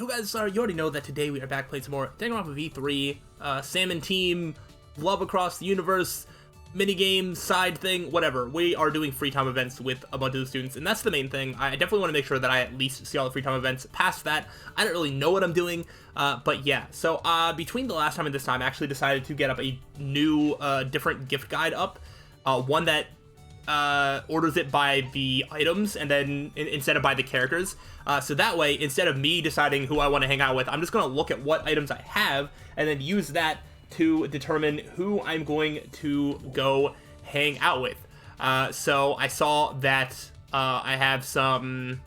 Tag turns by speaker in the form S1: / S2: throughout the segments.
S1: Yo guys, you already know that today we are back playing some more Danganronpa V3, Salmon Team, Love Across the Universe, minigame, side thing, whatever. We are doing free time events with a bunch of the students, and that's the main thing. I definitely want to make sure that I at least see all the free time events. Past that, I don't really know what I'm doing, but yeah. So between the last time and this time, I actually decided to get up a new, different gift guide up, one that orders it by the items and then instead of by the characters, so that way instead of me deciding who I want to hang out with, I'm just going to look at what items I have and then use that to determine who I'm going to go hang out with. So I saw that I have some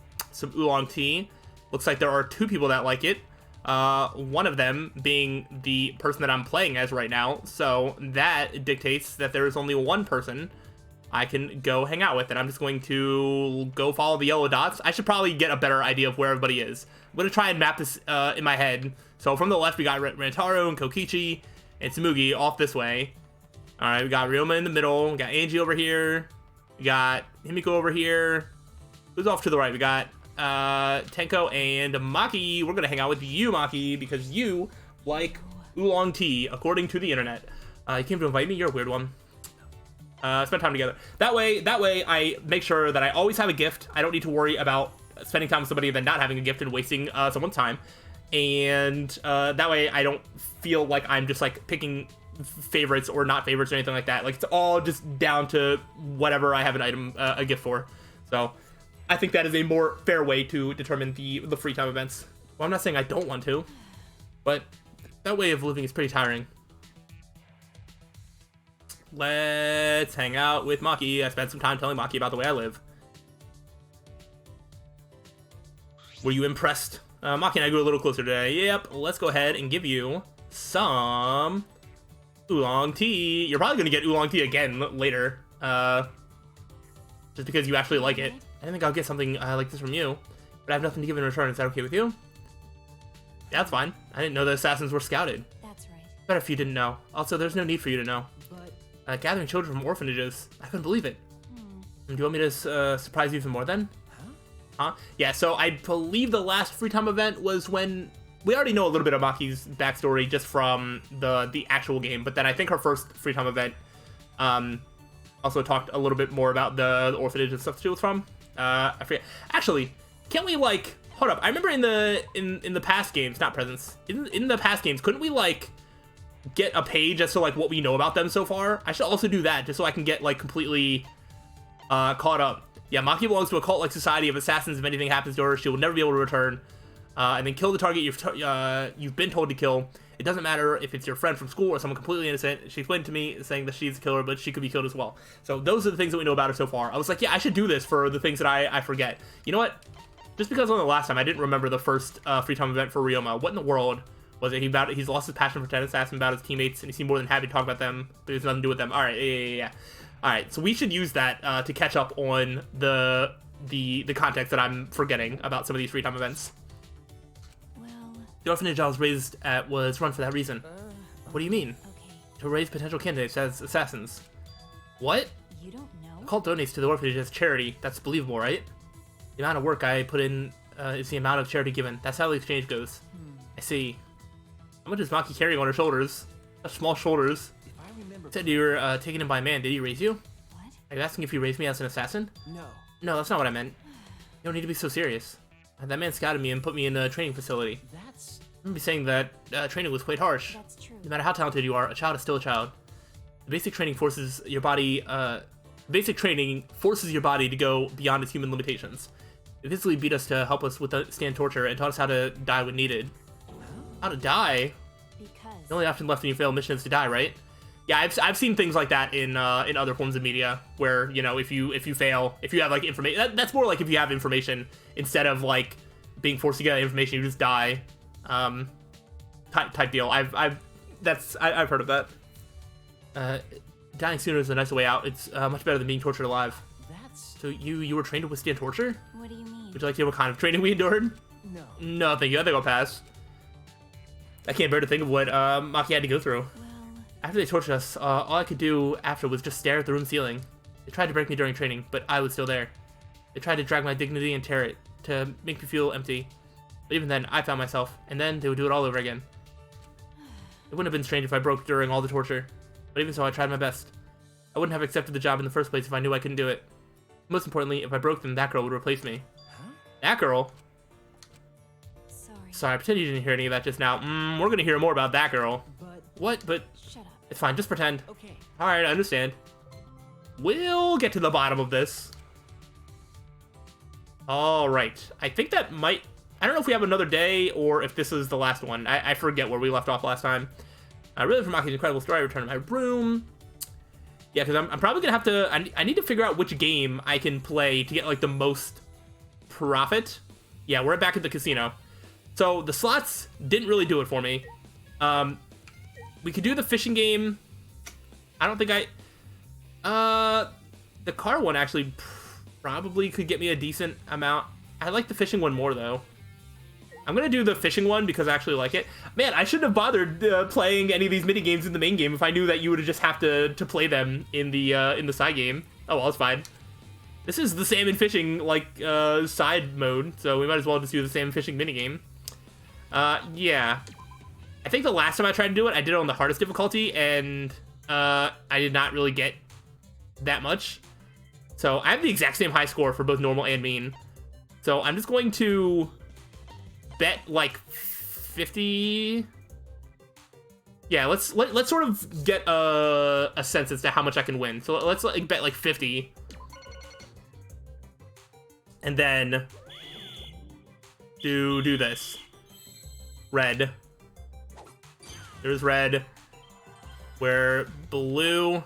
S1: oolong tea. Looks like there are two people that like it, one of them being the person that I'm playing as right now, so that dictates that there is only one person I can go hang out with, and I'm just going to go follow the yellow dots. I should probably get a better idea of where everybody is. I'm going to try and map this in my head. So from the left, we got Rantaro and Kokichi and Tsumugi off this way. Alright, we got Ryoma in the middle. We got Angie over here. We got Himiko over here. Who's off to the right? We got Tenko and Maki. We're going to hang out with you, Maki, because you like oolong tea, according to the internet. You came to invite me? You're a weird one. Spend time together. That way I make sure that I always have a gift. I don't need to worry about spending time with somebody and then not having a gift and wasting someone's time. And that way I don't feel like I'm just like picking favorites or not favorites or anything like that. Like, it's all just down to whatever I have an item, a gift for. So I think that is a more fair way to determine the free time events. Well, I'm not saying I don't want to, but that way of living is pretty tiring. Let's hang out with Maki. I spent some time telling Maki about the way I live. Were you impressed? Maki and I grew a little closer today. Yep, let's go ahead and give you some oolong tea. You're probably going to get oolong tea again later. Just because you actually like it. I think I'll get something like this from you, but I have nothing to give in return. Is that okay with you? Yeah, that's fine. I didn't know the assassins were scouted.
S2: That's right.
S1: Better if you didn't know. Also, there's no need for you to know. Gathering children from orphanages. I couldn't believe it. Do you want me to surprise you even more then? Huh? Yeah, so I believe the last free time event was when... We already know a little bit of Maki's backstory just from the actual game, but then I think her first free time event also talked a little bit more about the orphanage and stuff she was from. I forget. Actually, can't we, like... Hold up. I remember in the past games, not presents, in the past games, couldn't we, like... get a page as to like what we know about them so far? I should also do that just so I can get like completely caught up. Yeah, Maki belongs to a cult-like society of assassins. If anything happens to her, she will never be able to return. And then kill the target you've been told to kill. It doesn't matter if it's your friend from school or someone completely innocent. She explained to me saying that she's a killer, but she could be killed as well. So those are the things that we know about her so far. I was like, yeah, I should do this for the things that I forget. You know what? Just because on the last time I didn't remember the first free time event for Ryoma. What in the world was it? He's lost his passion for tennis, asked him about his teammates, and he seemed more than happy to talk about them, but there's nothing to do with them. Alright, yeah. Alright, so we should use that to catch up on the context that I'm forgetting about some of these free time events.
S2: Well...
S1: The orphanage I was raised at was run for that reason. What do you mean?
S2: Okay.
S1: To raise potential candidates as assassins. What?
S2: You don't know?
S1: The cult donates to the orphanage as charity. That's believable, right? The amount of work I put in is the amount of charity given. That's how the exchange goes. I see. How much is Maki carrying on her shoulders? Such small shoulders. Said you were taken in by a man. Did he raise you?
S2: What?
S1: Are you asking if he raised me as an assassin?
S3: No.
S1: No, that's not what I meant. You don't need to be so serious. That man scouted me and put me in a training facility.
S3: That's...
S1: I'm be saying that training was quite harsh.
S2: That's true.
S1: No matter how talented you are, a child is still a child. The basic training forces your body. Basic training forces your body to go beyond its human limitations. They physically beat us to help us withstand torture and taught us how to die when needed. How to die?
S2: Because...
S1: The only option left when you fail a mission is to die, right? Yeah, I've seen things like that in other forms of media where, you know, if you fail, if you have like information, that's more like if you have information instead of like being forced to get information, you just die, type deal. I've heard of that. Dying sooner is the nicer way out. It's much better than being tortured alive.
S3: That's...
S1: So you were trained to withstand torture?
S2: What do you mean?
S1: Would you like to hear what kind of training we endured?
S3: No.
S1: No, thank you. I think I'll pass. I can't bear to think of what Maki had to go through.
S2: Well...
S1: After they tortured us, all I could do after was just stare at the room ceiling. They tried to break me during training, but I was still there. They tried to drag my dignity and tear it, to make me feel empty. But even then, I found myself, and then they would do it all over again. It wouldn't have been strange if I broke during all the torture, but even so, I tried my best. I wouldn't have accepted the job in the first place if I knew I couldn't do it. Most importantly, if I broke them, that girl would replace me. Huh? That girl? Sorry, pretend you didn't hear any of that just now. We're gonna hear more about that girl. What? But
S2: shut up.
S1: It's fine, just pretend.
S2: Okay.
S1: Alright, I understand. We'll get to the bottom of this. Alright. I think that might... I don't know if we have another day or if this is the last one. I forget where we left off last time. Really, for Maki's incredible story, I return to my room. Yeah, because I'm probably going to have to... I need to figure out which game I can play to get, like, the most profit. Yeah, we're back at the casino. So, the slots didn't really do it for me. We could do the fishing game. I don't think the car one actually probably could get me a decent amount. I like the fishing one more, though. I'm gonna do the fishing one because I actually like it. Man, I shouldn't have bothered playing any of these mini games in the main game if I knew that you would just have to play them in the side game. Oh well, it's fine. This is the salmon fishing like side mode, so we might as well just do the salmon fishing mini game. Yeah. I think the last time I tried to do it, I did it on the hardest difficulty, and I did not really get that much. So I have the exact same high score for both normal and mean. So I'm just going to bet like 50. Yeah, let's sort of get a sense as to how much I can win. So let's like bet like 50, and then do this. Red. There's red. Where blue,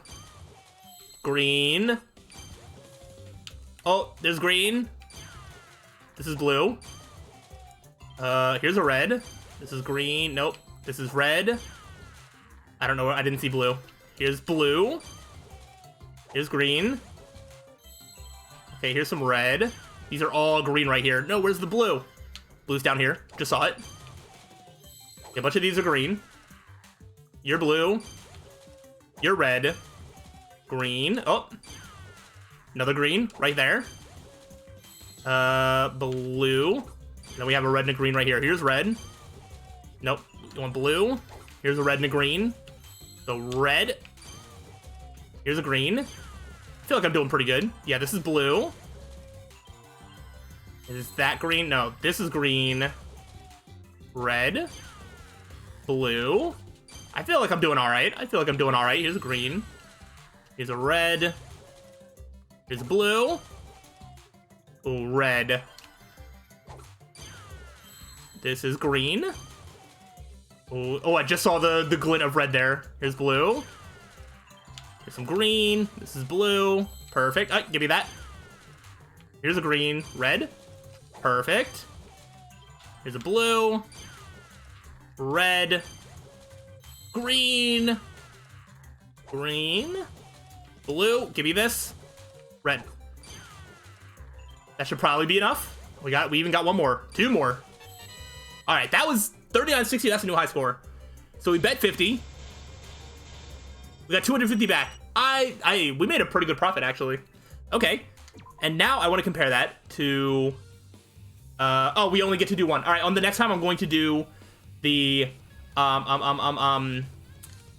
S1: green. Oh, there's green. This is blue. Here's a red. This is green. Nope. This is red. I don't know. I didn't see blue. Here's blue. Here's green. Okay, here's some red. These are all green right here. No, where's the blue? Blue's down here. Just saw it. A bunch of these are green. You're blue. You're red. Green. Oh. Another green right there. Blue. Then we have a red and a green right here. Here's red. Nope. You want blue? Here's a red and a green. So red. Here's a green. I feel like I'm doing pretty good. Yeah, this is blue. Is that green? No, this is green. Red. Blue. I feel like I'm doing alright. Here's a green. Here's a red. Here's a blue. Ooh, red. This is green. Ooh, oh, I just saw the glint of red there. Here's blue. Here's some green. This is blue. Perfect. Give me that. Here's a green. Red. Perfect. Here's a blue. Red. Green. Green. Blue. Give me this. Red. That should probably be enough. We even got one more. Two more. Alright, that was 39.60. That's a new high score. So we bet 50. We got 250 back. We made a pretty good profit, actually. Okay. And now I want to compare that to... oh, we only get to do one. Alright, on the next time I'm going to do the...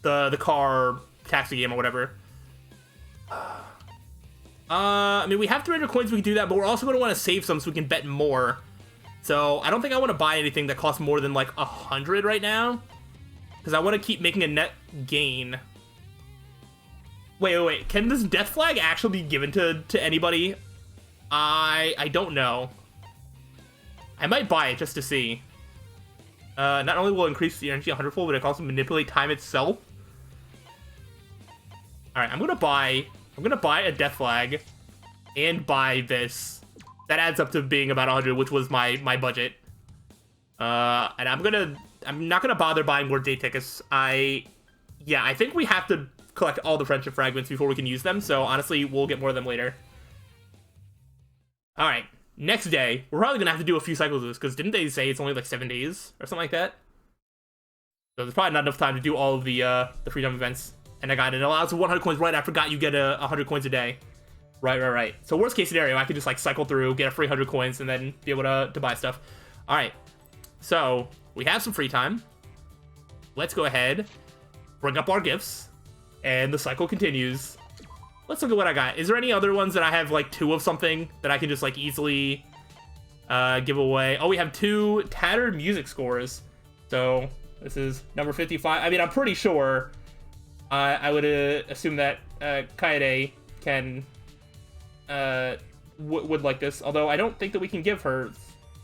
S1: the car taxi game or whatever. I mean, we have 300 coins, we can do that, but we're also going to want to save some so we can bet more. So, I don't think I want to buy anything that costs more than, like, 100 right now. Because I want to keep making a net gain. Wait. Can this death flag actually be given to anybody? I don't know. I might buy it just to see. Not only will it increase the energy 100-fold, but it can also manipulate time itself. Alright, I'm gonna buy a death flag and buy this. That adds up to being about 100, which was my budget. And I'm not gonna bother buying more day tickets. I think we have to collect all the friendship fragments before we can use them, so honestly, we'll get more of them later. Alright, next day, we're probably gonna have to do a few cycles of this, because didn't they say it's only like 7 days, or something like that? So there's probably not enough time to do all of the free time events. And I got it. It allows 100 coins. Right, I forgot you get 100 coins a day. Right. So worst case scenario, I could just like cycle through, get a free 100 coins, and then be able to buy stuff. All right. So, we have some free time. Let's go ahead, bring up our gifts, and the cycle continues. Let's look at what I got. Is there any other ones that I have, like, 2 of something that I can just, like, easily give away? Oh, we have 2 tattered music scores. So, this is number 55. I mean, I'm pretty sure I would assume that Kaede can would like this. Although, I don't think that we can give her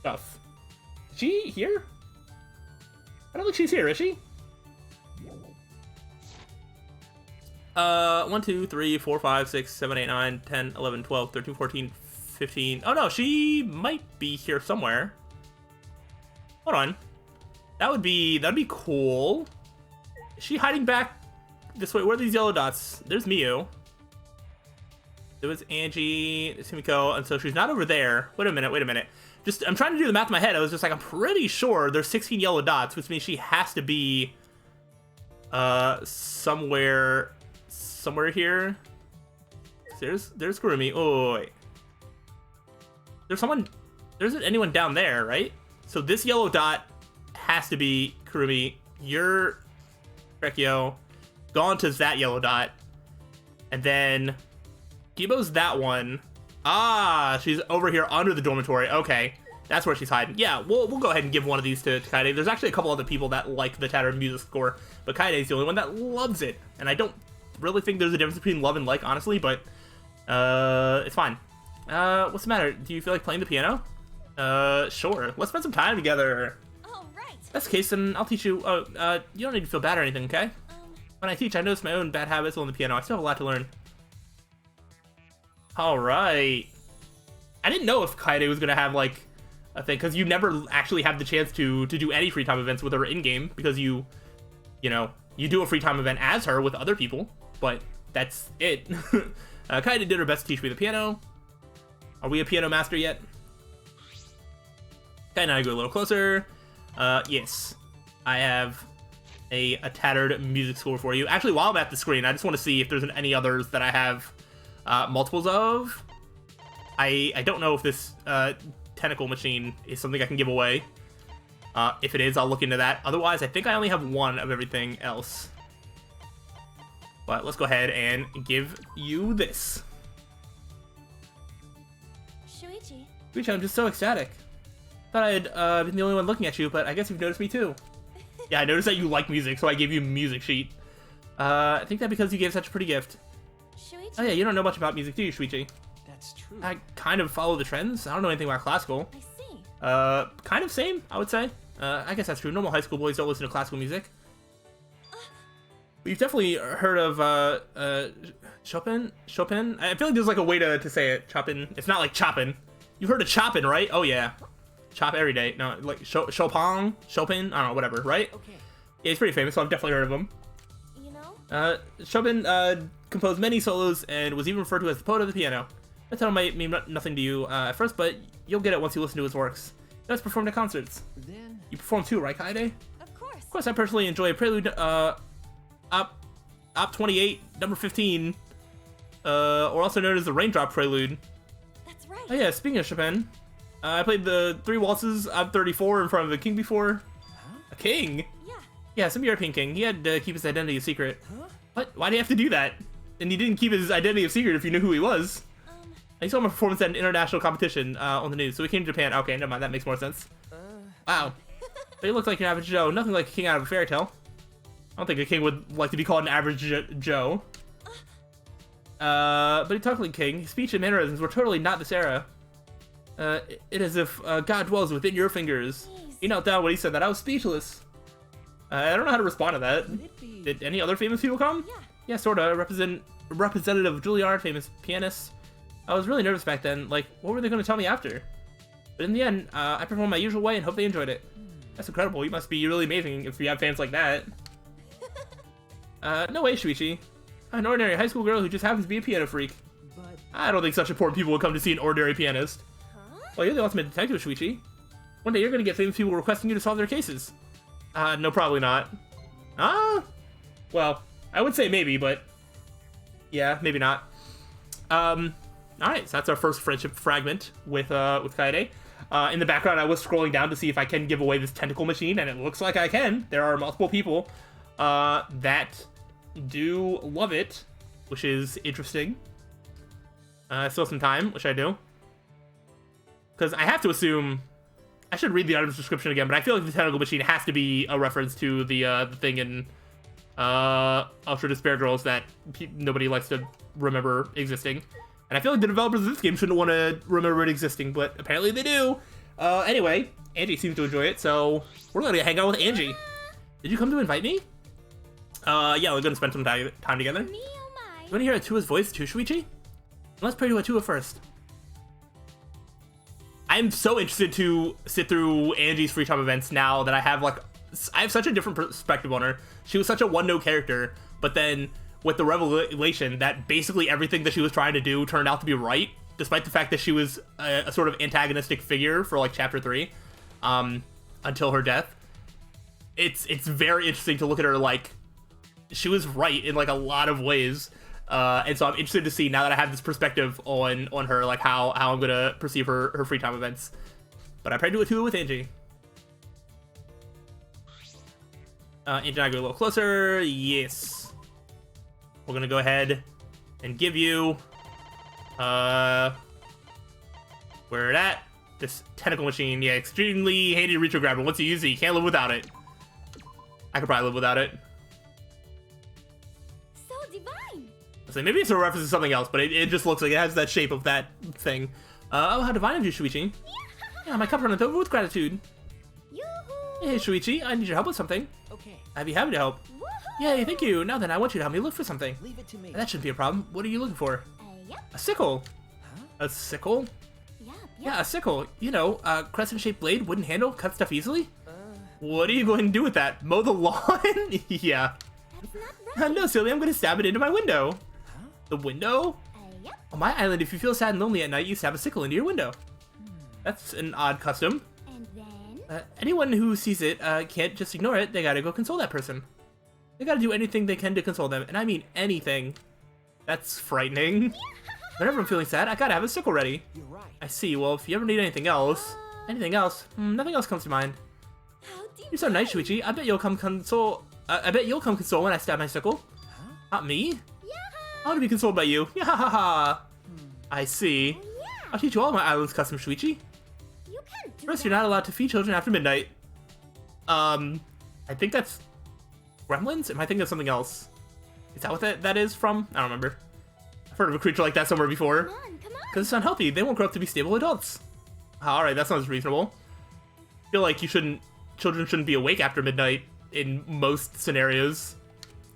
S1: stuff. Is she here? I don't think she's here, is she? 1, 2, 3, 4, 5, 6, 7, 8, 9, 10, 11, 12, 13, 14, 15. Oh no, she might be here somewhere. Hold on. That'd be cool. Is she hiding back this way? Where are these yellow dots? There's Miyu. There was Angie, Sumiko, and so she's not over there. Wait a minute. I'm trying to do the math in my head. I was just like, I'm pretty sure there's 16 yellow dots, which means she has to be somewhere here. There's Kurumi. Oh wait. There isn't anyone down there, right? So this yellow dot has to be Kurumi. You're Rekio. Gaunta's that yellow dot. And then Gibo's that one. Ah, she's over here under the dormitory. Okay, that's where she's hiding. Yeah, we'll go ahead and give one of these to Kaede. There's actually a couple other people that like the tattered music score, but Kaede's the only one that loves it. And I don't really think there's a difference between love and like, honestly, but it's fine. What's the matter? Do you feel like playing the piano? Sure. Let's spend some time together.
S2: All right.
S1: That's the case, and I'll teach you. You don't need to feel bad or anything, okay? When I teach, I notice my own bad habits on the piano. I still have a lot to learn. All right. I didn't know if Kaede was gonna have like a thing, because you never actually have the chance to do any free time events with her in game, because you do a free time event as her with other people, but that's it. Kaede did her best to teach me the piano. Are we a piano master yet? Okay, now I go a little closer. Yes, I have a tattered music score for you. Actually, while I'm at the screen, I just want to see if there's any others that I have multiples of. I don't know if this tentacle machine is something I can give away. If it is, I'll look into that. Otherwise, I think I only have 1 of everything else. But let's go ahead and give you this. Shuichi, I'm just so ecstatic. Thought I'd been the only one looking at you, but I guess you've noticed me too. Yeah, I noticed that you like music, so I gave you a music sheet. I think that because you gave such a pretty gift.
S2: Shuichi?
S1: Oh yeah, you don't know much about music, do you, Shuichi?
S3: That's true.
S1: I kind of follow the trends. I don't know anything about classical.
S2: I see.
S1: Kind of same, I would say. I guess that's true. Normal high school boys don't listen to classical music. You've definitely heard of Chopin? I feel like there's like a way to say it. Chopin. It's not like Chopin. You've heard of Chopin, right? Oh yeah. Chop every day. No, like Chopin? I don't know, whatever, right?
S3: Okay.
S1: Yeah, he's pretty famous, so I've definitely heard of him.
S2: You know?
S1: Chopin composed many solos and was even referred to as the poet of the piano. That title might mean nothing to you at first, but you'll get it once you listen to his works. He does perform at concerts.
S3: Then
S1: You perform too, right, Kaede?
S2: Of course.
S1: Of course, I personally enjoy Prelude, Op 28, number 15, or also known as the Raindrop Prelude.
S2: That's right.
S1: Oh yeah, speaking of Chopin, I played the 3 waltzes, Op 34, in front of a king before.
S3: Huh?
S1: A king?
S2: Yeah.
S1: Yeah, some European king. He had to keep his identity a secret.
S3: Huh?
S1: What? Why do you have to do that? And he didn't keep his identity a secret if you knew who he was. I saw him a performance at an international competition on the news, so he came to Japan. Okay, never mind, that makes more sense. Wow. But he looked like an average Joe, nothing like a king out of a fairy tale. I don't think a king would like to be called an average Joe. But he talked like king. His speech and mannerisms were totally not this era. It is as if God dwells within your fingers.
S2: Jeez.
S1: He knelt down when he said that. I was speechless. I don't know how to respond to that.
S3: Could it be?
S1: Did any other famous people come?
S2: Yeah.
S1: Yeah, sorta. Representative of Juilliard, famous pianist. I was really nervous back then. Like, what were they going to tell me after? But in the end, I performed my usual way and hope they enjoyed it. That's incredible. You must be really amazing if you have fans like that. No way, Shuichi. I'm an ordinary high school girl who just happens to be a piano freak.
S3: But
S1: I don't think such important people will come to see an ordinary pianist.
S2: Huh?
S1: Well, you're the ultimate detective, Shuichi. One day you're going to get famous people requesting you to solve their cases. No, probably not. Well, I would say maybe, but yeah, maybe not. Alright, so that's our first friendship fragment with Kaede. In the background, I was scrolling down to see if I can give away this tentacle machine, and it looks like I can. There are multiple people that do love it, which is interesting. Still some time, which I do. Because I have to assume... I should read the item's description again, but I feel like the tentacle machine has to be a reference to the thing in Ultra Despair Girls that nobody likes to remember existing. And I feel like the developers of this game shouldn't want to remember it existing, but apparently they do. Anyway, Angie seems to enjoy it, so we're going to hang out with Angie. Did you come to invite me? Yeah, we're going to spend some time together.
S2: Me, oh my.
S1: You want to hear Atua's voice too, Shuichi? Let's pray to Atua first. I'm so interested to sit through Angie's free time events now that I have such a different perspective on her. She was such a one-note character, but then with the revelation that basically everything that she was trying to do turned out to be right, despite the fact that she was a sort of antagonistic figure for like chapter 3, until her death. It's very interesting to look at her like she was right in like a lot of ways. And so I'm interested to see now that I have this perspective on her, like how I'm gonna perceive her free time events. But I prayed to Atua with Angie. Angie and I go a little closer. Yes. We're gonna go ahead and give you where it at? This tentacle machine. Yeah, extremely handy to reach or grab, but once you use it, you can't live without it. I could probably live without it. So maybe it's a reference to something else, but it just looks like it has that shape of that thing. Oh, how divine of you, Shuichi. Yeah, my cup runneth over with gratitude.
S2: Yoo-hoo.
S1: Hey, Shuichi, I need your help with something.
S3: Okay.
S1: I'd be happy to help.
S2: Woohoo.
S1: Yay, thank you. Now then, I want you to help me look for something.
S3: Leave it to me.
S1: That shouldn't be a problem. What are you looking for?
S2: Yep.
S1: A sickle.
S3: Huh?
S1: A sickle?
S2: Yep.
S1: Yeah, a sickle. You know, a crescent-shaped blade, wooden handle, cut stuff easily. What are you going to do with that? Mow the lawn? Yeah.
S2: That's not right.
S1: No, silly, I'm going to stab it into my window. The window?
S2: Yep.
S1: On my island, if you feel sad and lonely at night, you stab a sickle into your window. That's an odd custom.
S2: And then?
S1: Anyone who sees it can't just ignore it. They gotta go console that person. They gotta do anything they can to console them, and I mean anything. That's frightening. Whenever I'm feeling sad, I gotta have a sickle ready.
S3: You're right.
S1: I see. Well, if you ever need anything else, nothing else comes to mind.
S2: How do
S1: You're so nice, Shuichi. I bet you'll come console. I bet you'll come console when I stab my sickle.
S3: Huh?
S1: Not me.
S2: Yeah.
S1: I want to be consoled by you. Yeah, ha ha ha. I see.
S2: Yeah.
S1: I'll teach you all my island's custom, Shuichi.
S2: You can't do
S1: First,
S2: that.
S1: you're not allowed to feed children after midnight. I think that's gremlins? Am I thinking of something else? Is that what that is from? I don't remember. I've heard of a creature like that somewhere before.
S2: Come on.
S1: Because it's unhealthy. They won't grow up to be stable adults. Alright, that sounds reasonable. I feel like children shouldn't be awake after midnight in most scenarios.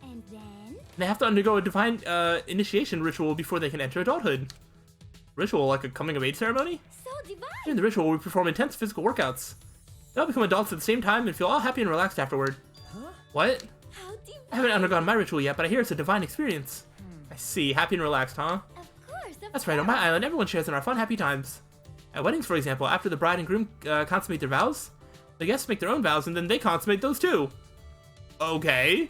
S2: And then?
S1: They have to undergo a divine initiation ritual before they can enter adulthood. Ritual like a coming of age ceremony?
S2: So divine.
S1: During the ritual, we perform intense physical workouts. They'll become adults at the same time and feel all happy and relaxed afterward.
S3: Huh?
S1: What?
S2: How divine.
S1: I haven't undergone my ritual yet, but I hear it's a divine experience. I see. Happy and relaxed, huh?
S2: Of course.
S1: That's right. On my island, everyone shares in our fun, happy times. At weddings, for example, after the bride and groom consummate their vows, the guests make their own vows and then they consummate those too. Okay.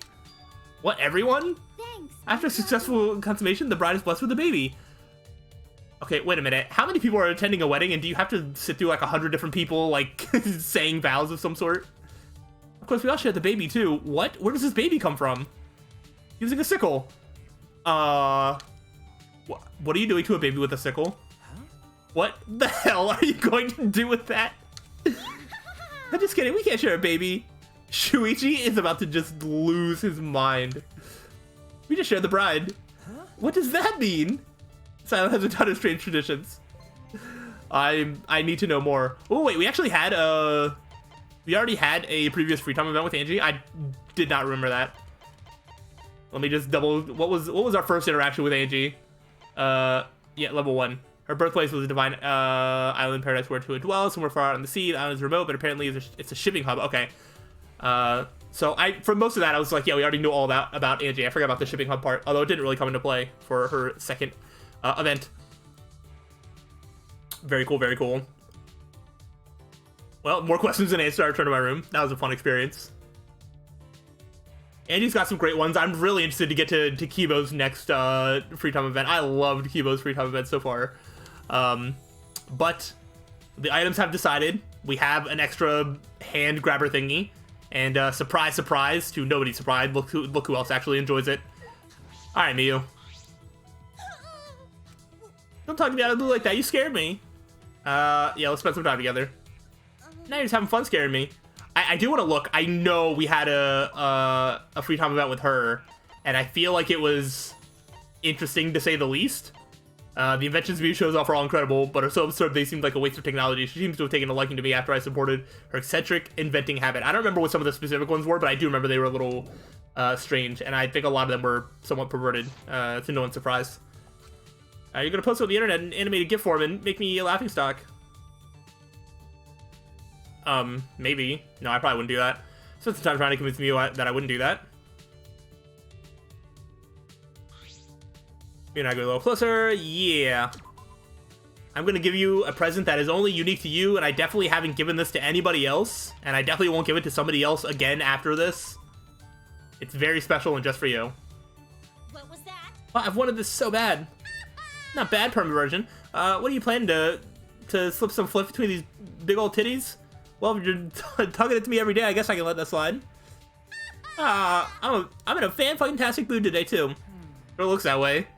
S1: What, everyone?
S2: Thanks.
S1: After a successful consummation, the bride is blessed with a baby. Okay, wait a minute. How many people are attending a wedding, and do you have to sit through like 100 different people, like, saying vows of some sort? Of course, we all share the baby, too. What? Where does this baby come from? Using a sickle. What are you doing to a baby with a sickle?
S3: Huh?
S1: What the hell are you going to do with that? I'm just kidding. We can't share a baby. Shuichi is about to just lose his mind. We just share the bride.
S3: Huh?
S1: What does that mean? Silent has a ton of strange traditions. I need to know more. Oh wait, we actually had we already had a previous free time event with Angie. I did not remember that. Let me just double. What was our first interaction with Angie? Yeah, level 1. Her birthplace was a divine island paradise where Tua dwells, somewhere far out on the sea. The island is remote, but apparently it's a shipping hub. Okay. So for most of that, I was like, yeah, we already knew all that about Angie. I forgot about the shipping hub part, although it didn't really come into play for her second event. Very cool, very cool. Well, more questions than answers. I returned to my room. That was a fun experience. Angie's got some great ones. I'm really interested to get to Kibo's next free time event. I loved Kibo's free time event so far. But the items have decided. We have an extra hand grabber thingy. And surprise, surprise, to nobody's surprise. Look who else actually enjoys it. Alright, Miyu. Don't talk to me out of the blue like that. You scared me. Yeah, let's spend some time together. Now you're just having fun scaring me. I do want to look. I know we had a free time event with her. And I feel like it was interesting to say the least. The inventions Miyu shows off are all incredible, but are so absurd they seemed like a waste of technology. She seems to have taken a liking to me after I supported her eccentric inventing habit. I don't remember what some of the specific ones were, but I do remember they were a little strange, and I think a lot of them were somewhat perverted, to no one's surprise. You're gonna post it on the internet in animated GIF form and make me a laughingstock. Maybe. No, I probably wouldn't do that. Spent some time trying to convince Miyu that I wouldn't do that. You're not going a little closer. Yeah. I'm going to give you a present that is only unique to you, and I definitely haven't given this to anybody else, and I definitely won't give it to somebody else again after this. It's very special and just for you.
S2: What was that?
S1: Oh, I've wanted this so bad. Not bad, permaversion. What are you planning to slip some fluff between these big old titties? Well, if you're tugging it to me every day, I guess I can let that slide. I'm in a fan-fucking-tastic mood today, too. It looks that way.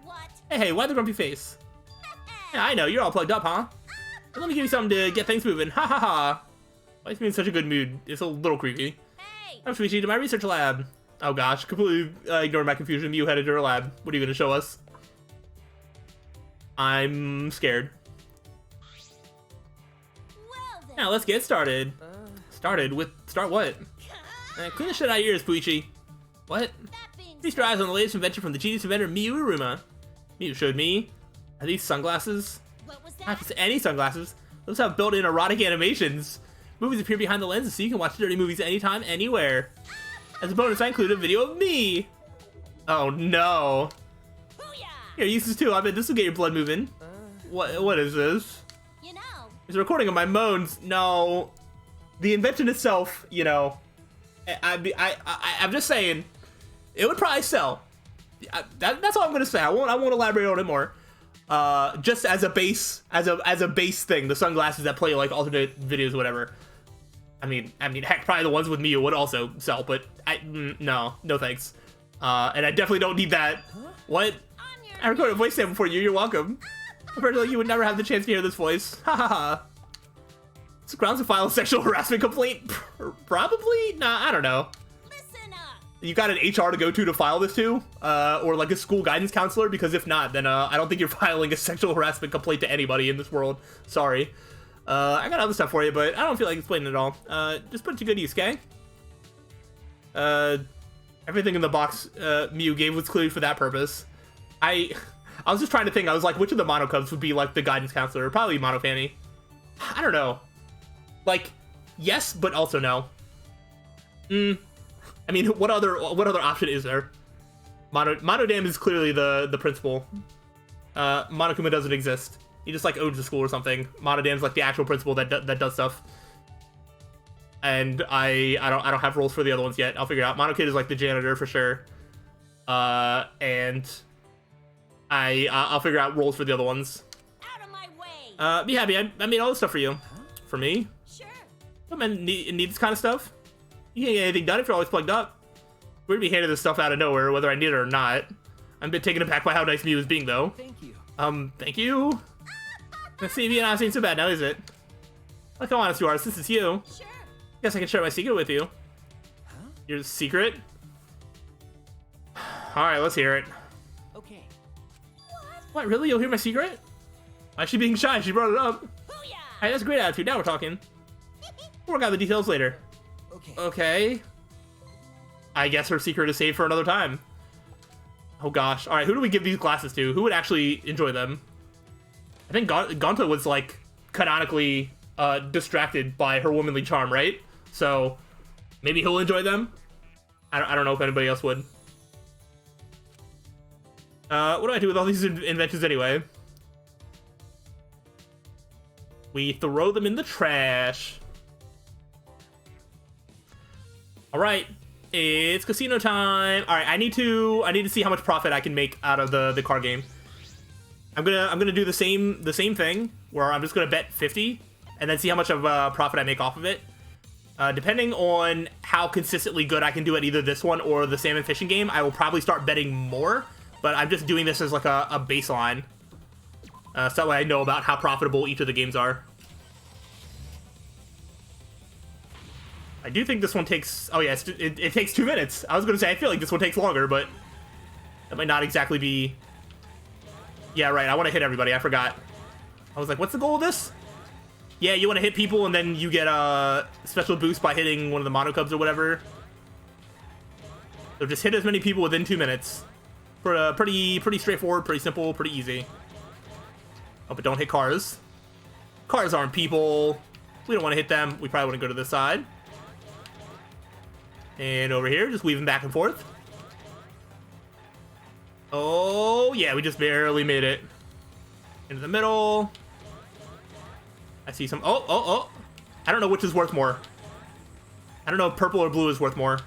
S1: Hey, why the grumpy face? Yeah, I know, you're all plugged up, huh? Let me give you something to get things moving. Ha ha ha. Why is me in such a good mood? It's a little creepy.
S2: Hey.
S1: I'm Shuichi to my research lab. Oh gosh, completely ignored my confusion. Miyu headed to her lab. What are you gonna show us? I'm scared.
S2: Well, then.
S1: Now let's get started. Start what? Clean the shit out of your ears, Puichi. What? Feast your eyes on the latest invention from the genius inventor Miyu Uruma. Miyu showed me. Are these sunglasses?
S2: What was
S1: Not
S2: that?
S1: just any sunglasses. Those have built-in erotic animations. Movies appear behind the lenses so you can watch dirty movies anytime, anywhere. As a bonus, I included a video of me. Oh no.
S2: Booyah!
S1: Here, use this too. I bet this will get your blood moving. What is this?
S2: You know.
S1: It's a recording of my moans. No. The invention itself, you know. I'm just saying, it would probably sell. That's all I'm gonna say. I won't elaborate on it more. Just as a base, as a base thing, the sunglasses that play like alternate videos, or whatever. I mean, heck, probably the ones with Miyu would also sell, but no thanks. And I definitely don't need that. What? I recorded a voice sample for you. You're welcome. Apparently, you would never have the chance to hear this voice. Ha ha ha. It's grounds to file a sexual harassment complaint. Probably? Nah, I don't know.
S2: Listen up.
S1: You got an HR to go to file this to, or like a school guidance counselor, because if not, then I don't think you're filing a sexual harassment complaint to anybody in this world. Sorry. I got other stuff for you, but I don't feel like explaining it all. Just put it to good use, okay? Everything in the box Miyu gave was clearly for that purpose. I was just trying to think. I was like, which of the Mono Cubs would be like the guidance counselor? Probably Mono Fanny. I don't know. Like, yes, but also no. I mean, what other option is there? Monodam is clearly the principal. Monokuma doesn't exist. He just like owns the school or something. Monodam's like the actual principal that does stuff. And I don't have roles for the other ones yet. I'll figure it out. Monokid is like the janitor for sure. And I'll figure out roles for the other ones.
S2: Out of my way.
S1: Be happy. I made all this stuff for you. For me?
S2: Sure.
S1: Don't men need this kind of stuff. You can't get anything done if you're always plugged up. We're gonna be handed this stuff out of nowhere, whether I need it or not. I'm a bit taken aback by how nice Miyu is being, though.
S3: Thank you.
S1: Thank you. Let's see if you're not saying so bad now, is it? Look how honest you are. This is you.
S2: Sure.
S1: Guess I can share my secret with you.
S3: Huh?
S1: Your secret? Alright, let's hear it.
S3: Okay.
S1: What, really? You'll hear my secret? Why is she being shy? She brought it up.
S2: Booyah!
S1: Hey, that's a great attitude. Now we're talking. We'll work out the details later.
S3: Okay.
S1: Okay. I guess her secret is saved for another time. Oh gosh. Alright, who do we give these glasses to? Who would actually enjoy them? I think Gonto was, like, canonically distracted by her womanly charm, right? So, maybe he'll enjoy them? I don't know if anybody else would. What do I do with all these inventions anyway? We throw them in the trash. Alright. It's casino time. Alright, I need to see how much profit I can make out of the card game. I'm gonna do the same thing where I'm just gonna bet 50 and then see how much of a profit I make off of it. Depending on how consistently good I can do at either this one or the salmon fishing game, I will probably start betting more, but I'm just doing this as like a baseline. So that way I know about how profitable each of the games are. I do think this one takes... Oh yeah, it takes 2 minutes. I was going to say, I feel like this one takes longer, but that might not exactly be... Yeah, right, I want to hit everybody, I forgot. I was like, what's the goal of this? Yeah, you want to hit people, and then you get a special boost by hitting one of the monocubs or whatever. So just hit as many people within 2 minutes. Pretty straightforward, pretty simple, pretty easy. Oh, but don't hit cars. Cars aren't people. We don't want to hit them. We probably want to go to this side. And over here, just weaving back and forth. Oh, yeah, we just barely made it. Into the middle. I see some... Oh. I don't know which is worth more. I don't know if purple or blue is worth more.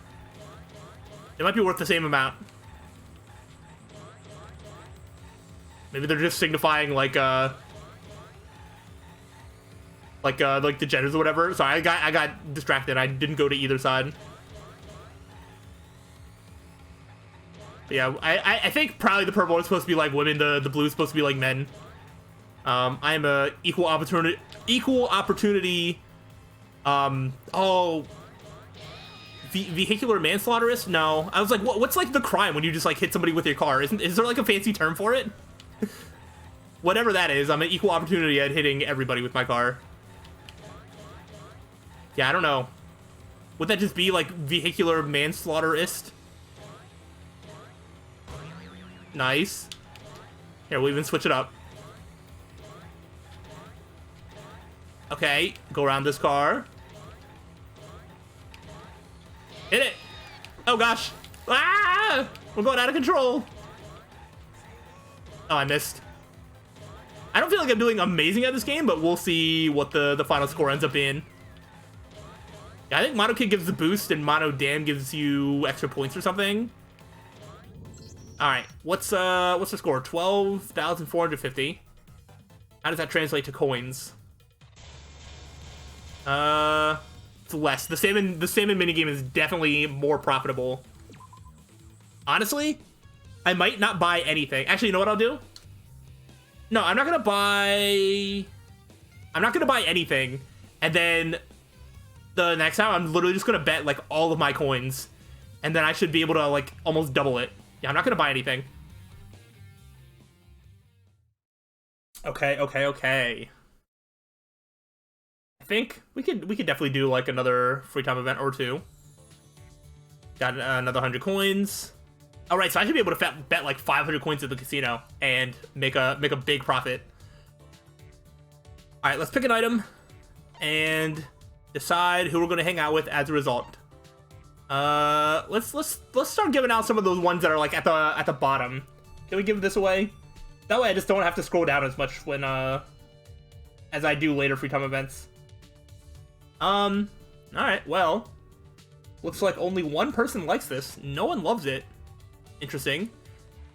S1: It might be worth the same amount. Maybe they're just signifying like the genders or whatever. Sorry, I got distracted. I didn't go to either side. But yeah, I think probably the purple is supposed to be like women. The blue is supposed to be like men. I am a equal opportunity. Vehicular manslaughterist? No, I was like, what's like the crime when you just like hit somebody with your car? Is there like a fancy term for it? Whatever that is, I'm an equal opportunity at hitting everybody with my car. Yeah, I don't know. Would that just be like vehicular manslaughterist? Nice. Here, we'll even switch it up. Okay, go around this car. Hit it! Oh gosh! Ah! We're going out of control! Oh, I missed. I don't feel like I'm doing amazing at this game, but we'll see what the final score ends up being. Yeah, I think Mono Kid gives the boost and Mono Dam gives you extra points or something. Alright, what's the score? 12,450. How does that translate to coins? It's less. The salmon minigame is definitely more profitable. Honestly, I might not buy anything. Actually, you know what I'll do? No, I'm not gonna buy anything. And then the next time, I'm literally just gonna bet like all of my coins, and then I should be able to like almost double it. Yeah, I'm not gonna buy anything. Okay. I think we could definitely do like another free time event or two. Got another 100 coins. All right, so I should be able to bet like 500 coins at the casino and make a big profit. All right, let's pick an item and decide who we're gonna hang out with as a result. Let's start giving out some of those ones that are like at the bottom. Can we give this away? That way I just don't have to scroll down as much when as I do later free time events. All right, well, looks like only one person likes this. No one loves it. Interesting.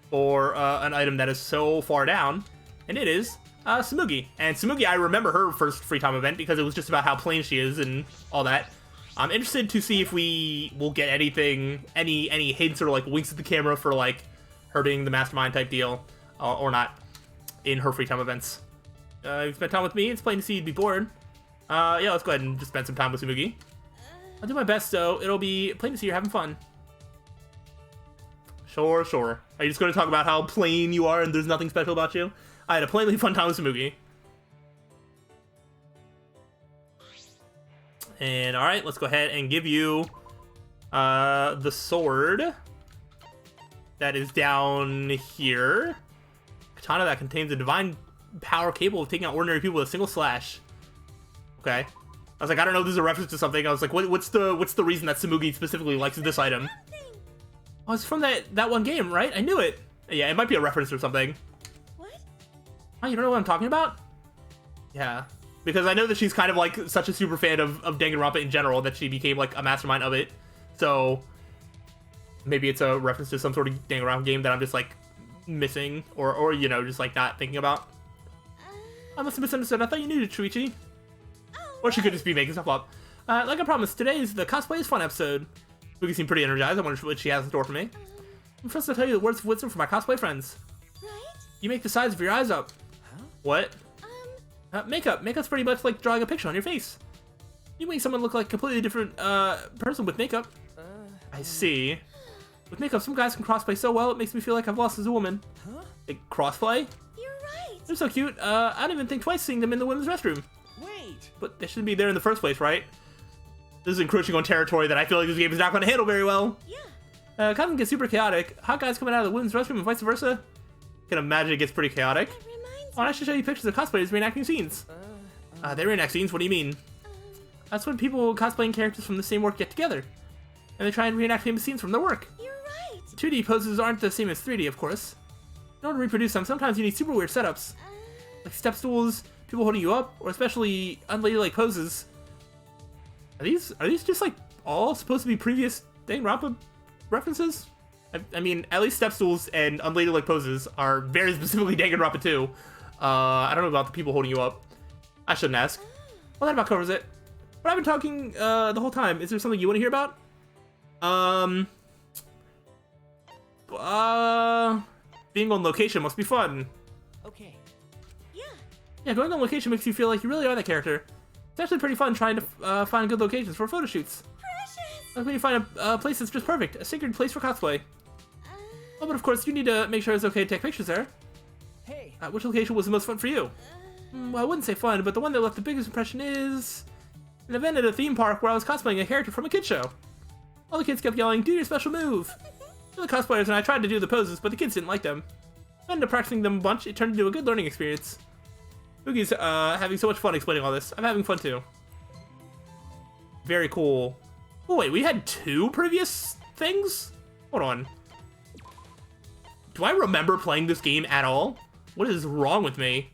S1: For an item that is so far down, and it is Tsumugi. And Tsumugi, I remember her first free time event because it was just about how plain she is and all that. I'm interested to see if we will get anything, any hints or like winks at the camera for like her being the mastermind type deal, or not, in her free time events. You spent time with me. It's plain to see you'd be bored. Yeah, let's go ahead and just spend some time with Tsumugi. I'll do my best, so it'll be plain to see you're having fun. Sure. Are you just going to talk about how plain you are and there's nothing special about you? I had a plainly fun time with Tsumugi. And alright, let's go ahead and give you the sword that is down here. Katana that contains a divine power capable of taking out ordinary people with a single slash. Okay. I was like, I don't know if this is a reference to something. I was like, what's the reason that Tsumugi specifically likes this item? Oh, it's from that one game, right? I knew it. Yeah, it might be a reference or something.
S2: What?
S1: Oh, you don't know what I'm talking about? Yeah. Because I know that she's kind of like such a super fan of Danganronpa in general that she became like a mastermind of it. So maybe it's a reference to some sort of Danganronpa game that I'm just like missing or you know, just like not thinking about. I must have misunderstood. I thought you knew it, Shuichi. Or she could just be making stuff up. Like I promised, today's the Cosplay is Fun episode. Spooky seemed pretty energized. I wonder what she has in store for me. First, I'll tell you the words of wisdom for my cosplay friends.
S2: Right?
S1: You make the sides of your eyes up.
S3: Huh?
S1: What? Makeup. Makeup's pretty much like drawing a picture on your face. You make someone look like a completely different person with makeup. I see. With makeup, some guys can crossplay so well, it makes me feel like I've lost as a woman.
S3: Huh?
S1: Like, crossplay?
S2: You're right.
S1: They're so cute. I don't even think twice seeing them in the women's restroom.
S3: Wait.
S1: But they shouldn't be there in the first place, right? This is encroaching on territory that I feel like this game is not going to handle very well.
S2: Yeah.
S1: Content gets super chaotic. Hot guys coming out of the women's restroom and vice versa. Can imagine it gets pretty chaotic.
S2: That reminds
S1: Oh, and I should show you pictures of cosplayers reenacting scenes. They reenact scenes? What do you mean? That's when people cosplaying characters from the same work get together. And they try and reenact famous scenes from their work.
S2: You're right.
S1: 2D poses aren't the same as 3D, of course. In order to reproduce them, sometimes you need super weird setups. Like step stools, people holding you up, or especially unladylike poses. Are these just like all supposed to be previous Danganronpa references? I mean, at least step stools and unladylike poses are very specifically Danganronpa 2. I don't know about the people holding you up. I shouldn't ask. Well, that about covers it. But I've been talking the whole time. Is there something you want to hear about? Being on location must be fun.
S3: Okay.
S2: Yeah.
S1: Yeah, going on location makes you feel like you really are that character. It's actually pretty fun trying to find good locations for photo shoots.
S2: Precious.
S1: Like when you find a place that's just perfect, a sacred place for cosplay. Oh, but of course, you need to make sure it's okay to take pictures there.
S3: Hey.
S1: Which location was the most fun for you? Well, I wouldn't say fun, but the one that left the biggest impression is an event at a theme park where I was cosplaying a character from a kid show. All the kids kept yelling, "Do your special move!" The cosplayers and I tried to do the poses, but the kids didn't like them. I ended up practicing them a bunch. It turned into a good learning experience. Boogie's having so much fun explaining all this. I'm having fun too. Very cool. Oh wait, we had 2 previous things? Hold on. Do I remember playing this game at all? What is wrong with me?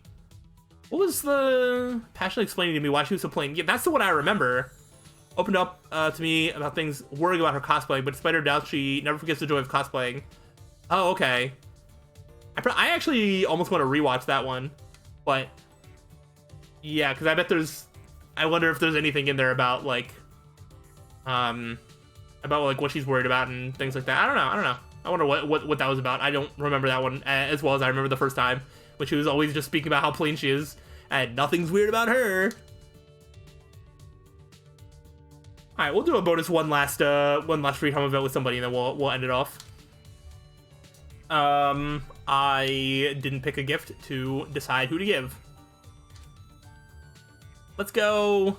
S1: What was the passionately explaining to me why she was so plain? Yeah, that's the one I remember. Opened up to me about things, worrying about her cosplaying, but despite her doubts, she never forgets the joy of cosplaying. Oh, okay. I actually almost want to rewatch that one, but yeah, because I bet I wonder if there's anything in there about like, what she's worried about and things like that. I don't know. I wonder what that was about. I don't remember that one as well as I remember the first time, when she was always just speaking about how plain she is, and nothing's weird about her. All right, we'll do a bonus one last free time event with somebody, and then we'll end it off. I didn't pick a gift to decide who to give. Let's go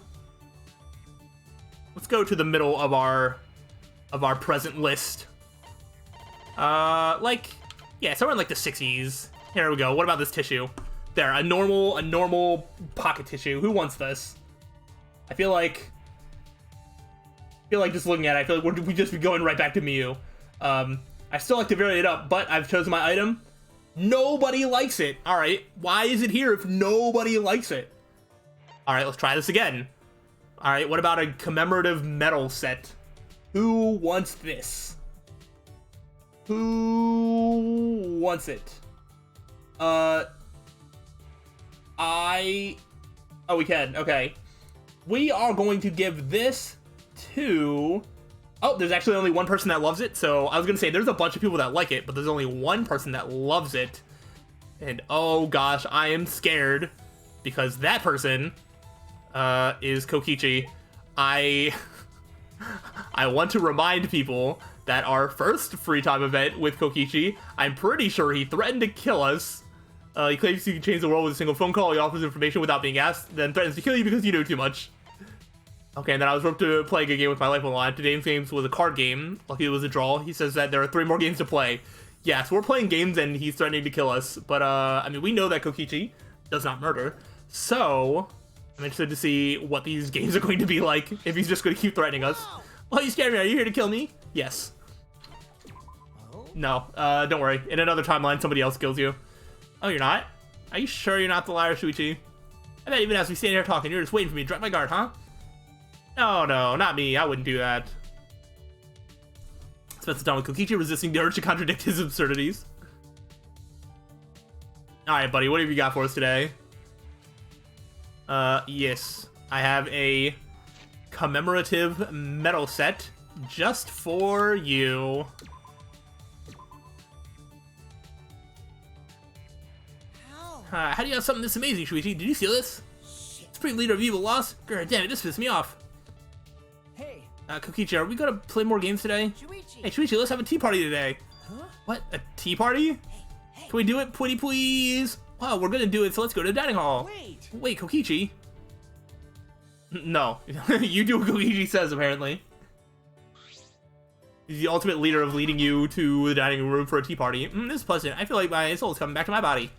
S1: to the middle of our present list. Yeah, somewhere in like the 60s. Here we go. What about this tissue? There, a normal pocket tissue. Who wants this? I feel like just looking at it, I feel like we just be going right back to Miyu. I still like to vary it up, but I've chosen my item. Nobody likes it. All right, why is it here if nobody likes it? All right, let's try this again. All right, what about a commemorative medal set? Who wants this? Who wants it? Oh, we can. Okay. We are going to give this to... Oh, there's actually only one person that loves it, so I was gonna say there's a bunch of people that like it, but there's only one person that loves it. And oh gosh, I am scared, because that person is Kokichi. I want to remind people that our first free time event with Kokichi, I'm pretty sure he threatened to kill us. He claims he can change the world with a single phone call. He offers information without being asked, then threatens to kill you because you know too much. Okay, and then I was roped to play a good game with my life on the line. Today's games was a card game. Lucky it was a draw. He says that there are 3 more games to play. Yeah, so we're playing games and he's threatening to kill us. But, I mean, we know that Kokichi does not murder. So, I'm interested to see what these games are going to be like if he's just going to keep threatening us. Oh, you scared me. Are you here to kill me? Yes. No, don't worry. In another timeline, somebody else kills you. Oh, you're not? Are you sure you're not the liar, Shuichi? I bet even as we stand here talking, you're just waiting for me to drop my guard, huh? No, not me. I wouldn't do that. Spent some time with Kokichi, resisting the urge to contradict his absurdities. Alright, buddy, what have you got for us today? Yes. I have a commemorative medal set just for you. How do you have something this amazing, Shuichi? Did you steal this? Supreme Leader of Evil lost? God damn it, this pissed me off.
S3: Hey.
S1: Kokichi, are we gonna play more games today?
S2: Shuichi.
S1: Hey, Shuichi, let's have a tea party today.
S3: Huh?
S1: What? A tea party? Can we do it, pretty please? Wow, we're gonna do it, so let's go to the dining hall.
S3: Wait.
S1: Wait, Kokichi? No. You do what Kokichi says, apparently. He's the ultimate leader of leading you to the dining room for a tea party. This is pleasant. I feel like my soul's coming back to my body.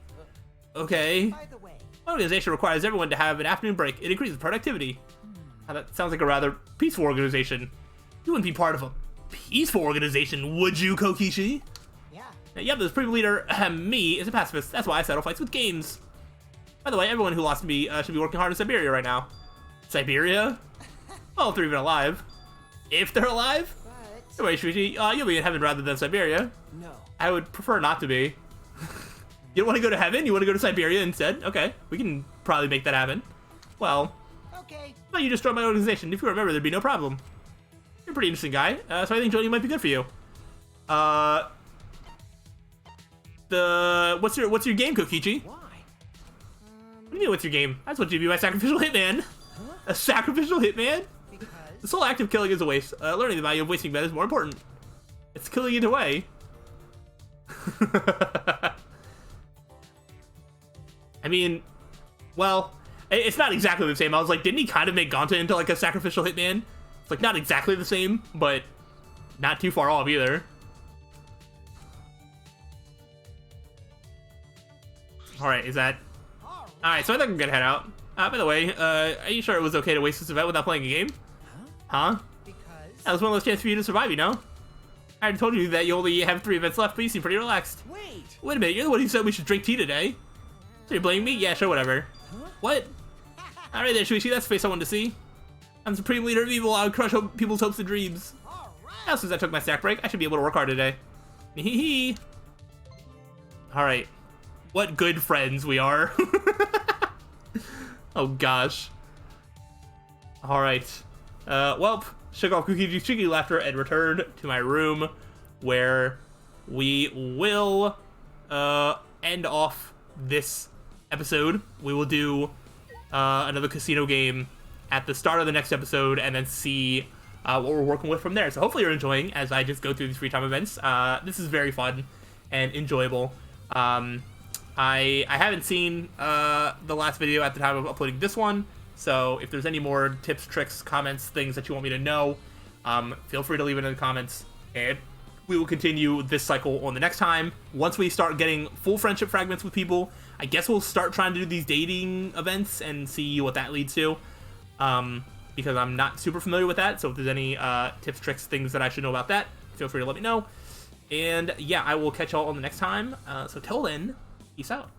S1: Okay.
S2: By the way,
S1: My organization requires everyone to have an afternoon break. It increases productivity. That sounds like a rather peaceful organization. You wouldn't be part of a peaceful organization, would you, Kokichi?
S2: yeah.
S1: Yeah, the Supreme Leader, me, is a pacifist. That's why I settle fights with games. By the way, everyone who lost to me should be working hard in Siberia right now. Siberia? Well, if they're even alive. If they're alive?
S2: But
S1: Anyway, Shuichi, you'll be in heaven rather than Siberia.
S3: No.
S1: I would prefer not to be. You don't want to go to heaven? You want to go to Siberia instead? Okay, we can probably make that happen. Well,
S2: okay.
S1: you just joined my organization. If you remember, there'd be no problem. You're a pretty interesting guy, so I think joining might be good for you. What's your game, Kokichi?
S3: Why?
S1: What do you mean, what's your game? I just want you to be my sacrificial hitman.
S3: Huh?
S1: A sacrificial hitman?
S2: Because
S1: The sole act of killing is a waste. Learning the value of wasting men is more important. It's killing either way. I mean, well, it's not exactly the same. I was like, didn't he kind of make Gonta into like a sacrificial hitman? It's like not exactly the same, but not too far off either. Alright, is that... Alright, so I think I'm gonna head out. By the way, are you sure it was okay to waste this event without playing a game? Huh?
S2: because
S1: That was one less chance for you to survive, you know? I already told you that you only have 3 events left, but you seem pretty relaxed.
S3: Wait.
S1: Wait a minute, you're the one who said we should drink tea today. So you're blaming me? Yeah, sure, whatever. What? Alright there, Shuichi, that's the face I wanted to see. I'm Supreme Leader of Evil, I would crush people's hopes and dreams.
S2: all right.
S1: Now, since I took my snack break, I should be able to work hard today. Hee. Alright. What good friends we are. Oh gosh. Alright. Well, shook off Kokichi's cheeky laughter and returned to my room, where we will end off this episode. We will do another casino game at the start of the next episode, and then see what we're working with from there. So hopefully you're enjoying as I just go through these free time events. This is very fun and enjoyable. I haven't seen the last video at the time of uploading this one, so if there's any more tips, tricks, comments, things that you want me to know, feel free to leave it in the comments, and we will continue this cycle on the next time. Once we start getting full friendship fragments with people, I guess we'll start trying to do these dating events and see what that leads to, because I'm not super familiar with that. So if there's any tips, tricks, things that I should know about that, feel free to let me know. And yeah, I will catch y'all on the next time. So till then, peace out.